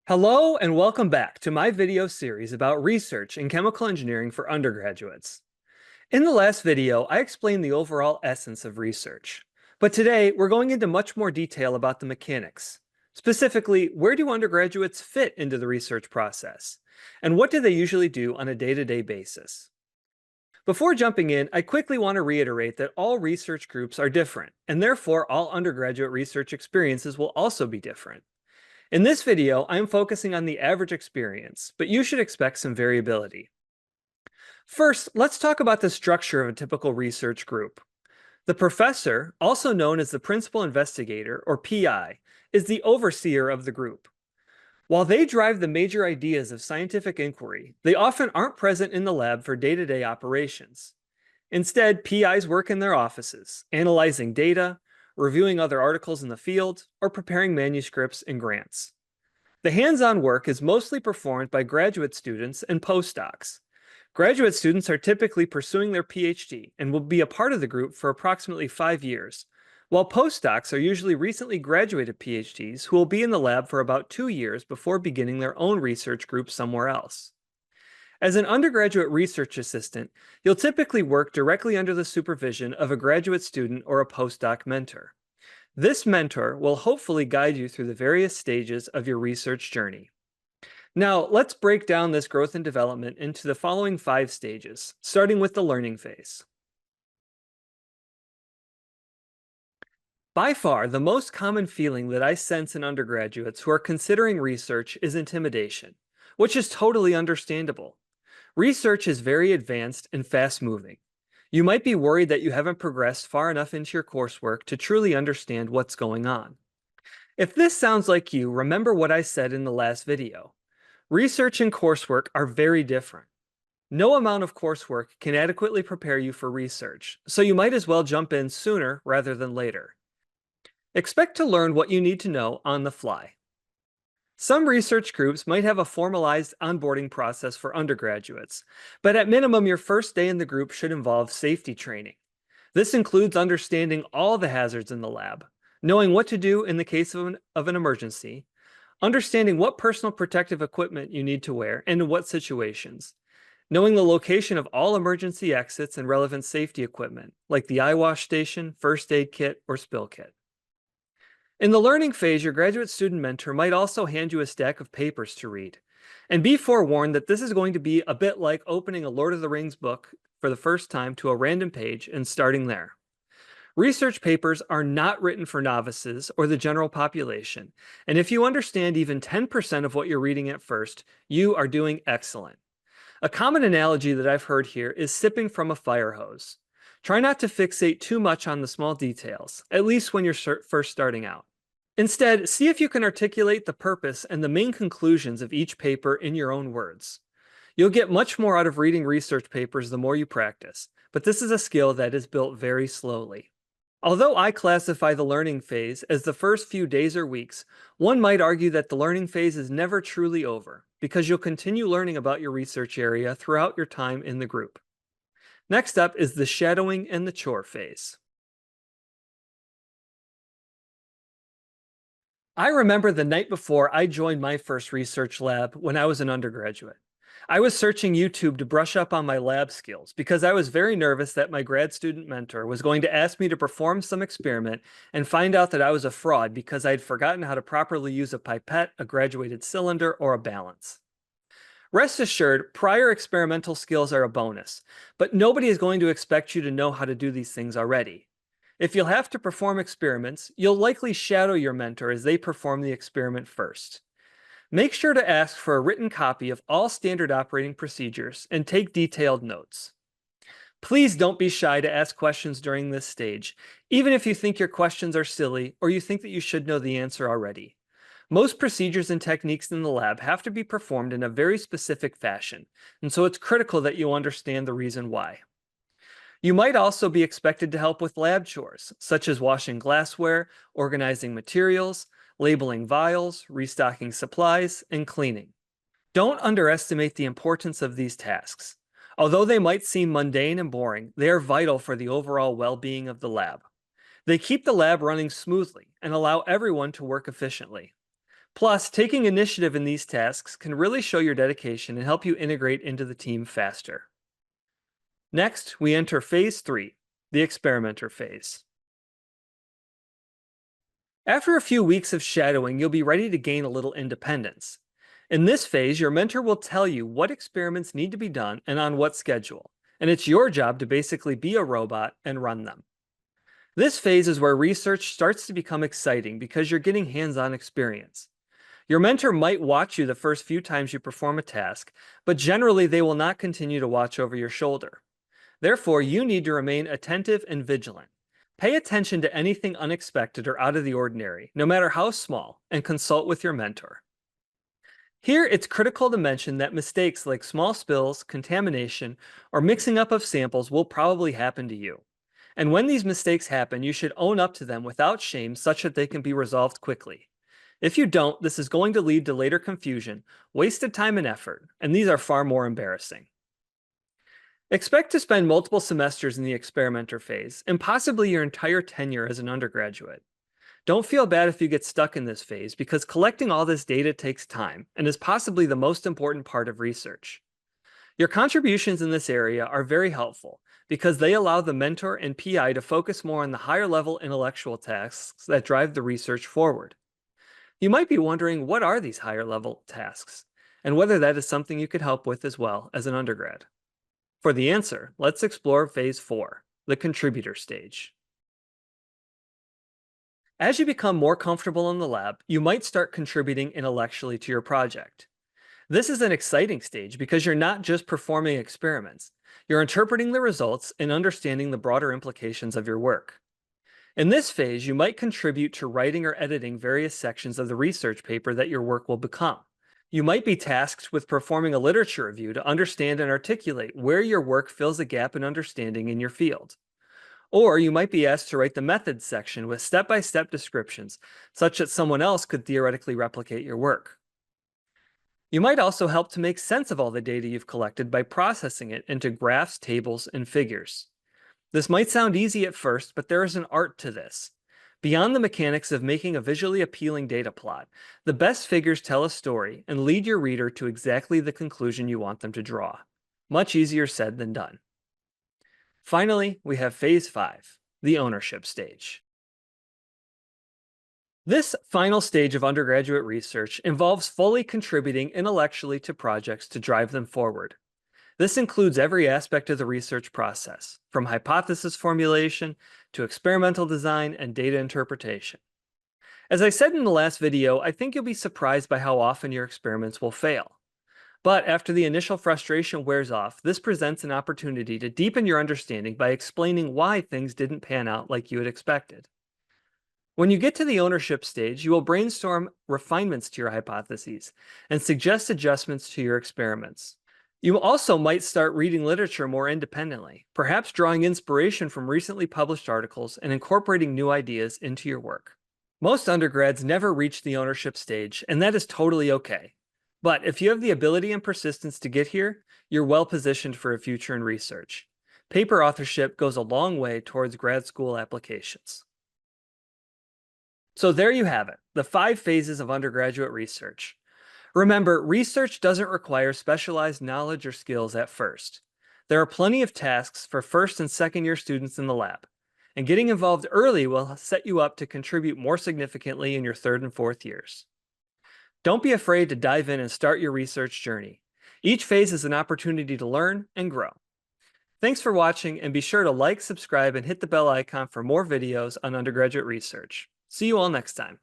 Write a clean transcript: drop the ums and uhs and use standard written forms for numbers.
Hello and welcome back to my video series about research in chemical engineering for undergraduates. In the last video, I explained the overall essence of research. But today, we're going into much more detail about the mechanics. Specifically, where do undergraduates fit into the research process? And what do they usually do on a day-to-day basis? Before jumping in, I quickly want to reiterate that all research groups are different, and therefore all undergraduate research experiences will also be different. In this video, I am focusing on the average experience, but you should expect some variability. First, let's talk about the structure of a typical research group. The professor, also known as the principal investigator, or PI, is the overseer of the group. While they drive the major ideas of scientific inquiry, they often aren't present in the lab for day-to-day operations. Instead, PIs work in their offices, analyzing data, reviewing other articles in the field, or preparing manuscripts and grants. The hands-on work is mostly performed by graduate students and postdocs. Graduate students are typically pursuing their PhD and will be a part of the group for approximately 5 years, while postdocs are usually recently graduated PhDs who will be in the lab for about 2 years before beginning their own research group somewhere else. As an undergraduate research assistant, you'll typically work directly under the supervision of a graduate student or a postdoc mentor. This mentor will hopefully guide you through the various stages of your research journey. Now, let's break down this growth and development into the following 5 stages, starting with the learning phase. By far, the most common feeling that I sense in undergraduates who are considering research is intimidation, which is totally understandable. Research is very advanced and fast-moving. You might be worried that you haven't progressed far enough into your coursework to truly understand what's going on. If this sounds like you, remember what I said in the last video. Research and coursework are very different. No amount of coursework can adequately prepare you for research, so you might as well jump in sooner rather than later. Expect to learn what you need to know on the fly. Some research groups might have a formalized onboarding process for undergraduates, but at minimum, your first day in the group should involve safety training. This includes understanding all the hazards in the lab, knowing what to do in the case of an emergency, understanding what personal protective equipment you need to wear and in what situations, knowing the location of all emergency exits and relevant safety equipment, like the eye wash station, first aid kit, or spill kit. In the learning phase, your graduate student mentor might also hand you a stack of papers to read. And be forewarned that this is going to be a bit like opening a Lord of the Rings book for the first time to a random page and starting there. Research papers are not written for novices or the general population, and if you understand even 10% of what you're reading at first, you are doing excellent. A common analogy that I've heard here is sipping from a fire hose. Try not to fixate too much on the small details, at least when you're first starting out. Instead, see if you can articulate the purpose and the main conclusions of each paper in your own words. You'll get much more out of reading research papers the more you practice, but this is a skill that is built very slowly. Although I classify the learning phase as the first few days or weeks, one might argue that the learning phase is never truly over, because you'll continue learning about your research area throughout your time in the group. Next up is the shadowing and the chore phase. I remember the night before I joined my first research lab when I was an undergraduate. I was searching YouTube to brush up on my lab skills because I was very nervous that my grad student mentor was going to ask me to perform some experiment and find out that I was a fraud because I'd forgotten how to properly use a pipette, a graduated cylinder, or a balance. Rest assured, prior experimental skills are a bonus, but nobody is going to expect you to know how to do these things already. If you'll have to perform experiments, you'll likely shadow your mentor as they perform the experiment first. Make sure to ask for a written copy of all standard operating procedures and take detailed notes. Please don't be shy to ask questions during this stage, even if you think your questions are silly or you think that you should know the answer already. Most procedures and techniques in the lab have to be performed in a very specific fashion, and so it's critical that you understand the reason why. You might also be expected to help with lab chores, such as washing glassware, organizing materials, labeling vials, restocking supplies, and cleaning. Don't underestimate the importance of these tasks. Although they might seem mundane and boring, they are vital for the overall well-being of the lab. They keep the lab running smoothly and allow everyone to work efficiently. Plus, taking initiative in these tasks can really show your dedication and help you integrate into the team faster. Next, we enter phase 3, the experimenter phase. After a few weeks of shadowing, you'll be ready to gain a little independence. In this phase, your mentor will tell you what experiments need to be done and on what schedule, and it's your job to basically be a robot and run them. This phase is where research starts to become exciting because you're getting hands-on experience. Your mentor might watch you the first few times you perform a task, but generally they will not continue to watch over your shoulder. Therefore, you need to remain attentive and vigilant. Pay attention to anything unexpected or out of the ordinary, no matter how small, and consult with your mentor. Here, it's critical to mention that mistakes like small spills, contamination, or mixing up of samples will probably happen to you. And when these mistakes happen, you should own up to them without shame such that they can be resolved quickly. If you don't, this is going to lead to later confusion, wasted time and effort, and these are far more embarrassing. Expect to spend multiple semesters in the experimenter phase, and possibly your entire tenure as an undergraduate. Don't feel bad if you get stuck in this phase because collecting all this data takes time and is possibly the most important part of research. Your contributions in this area are very helpful because they allow the mentor and PI to focus more on the higher level intellectual tasks that drive the research forward. You might be wondering, what are these higher level tasks, and whether that is something you could help with as well as an undergrad. For the answer, let's explore phase 4, the contributor stage. As you become more comfortable in the lab, you might start contributing intellectually to your project. This is an exciting stage because you're not just performing experiments, you're interpreting the results and understanding the broader implications of your work. In this phase, you might contribute to writing or editing various sections of the research paper that your work will become. You might be tasked with performing a literature review to understand and articulate where your work fills a gap in understanding in your field. Or you might be asked to write the methods section with step-by-step descriptions, such that someone else could theoretically replicate your work. You might also help to make sense of all the data you've collected by processing it into graphs, tables, and figures. This might sound easy at first, but there is an art to this. Beyond the mechanics of making a visually appealing data plot, the best figures tell a story and lead your reader to exactly the conclusion you want them to draw. Much easier said than done. Finally, we have phase 5, the ownership stage. This final stage of undergraduate research involves fully contributing intellectually to projects to drive them forward. This includes every aspect of the research process, from hypothesis formulation to experimental design and data interpretation. As I said in the last video, I think you'll be surprised by how often your experiments will fail. But after the initial frustration wears off, this presents an opportunity to deepen your understanding by explaining why things didn't pan out like you had expected. When you get to the ownership stage, you will brainstorm refinements to your hypotheses and suggest adjustments to your experiments. You also might start reading literature more independently, perhaps drawing inspiration from recently published articles and incorporating new ideas into your work. Most undergrads never reach the ownership stage, and that is totally okay. But if you have the ability and persistence to get here, you're well positioned for a future in research. Paper authorship goes a long way towards grad school applications. So there you have it, the 5 phases of undergraduate research. Remember, research doesn't require specialized knowledge or skills at first. There are plenty of tasks for first and second year students in the lab, and getting involved early will set you up to contribute more significantly in your 3rd and 4th years. Don't be afraid to dive in and start your research journey. Each phase is an opportunity to learn and grow. Thanks for watching, and be sure to like, subscribe, and hit the bell icon for more videos on undergraduate research. See you all next time.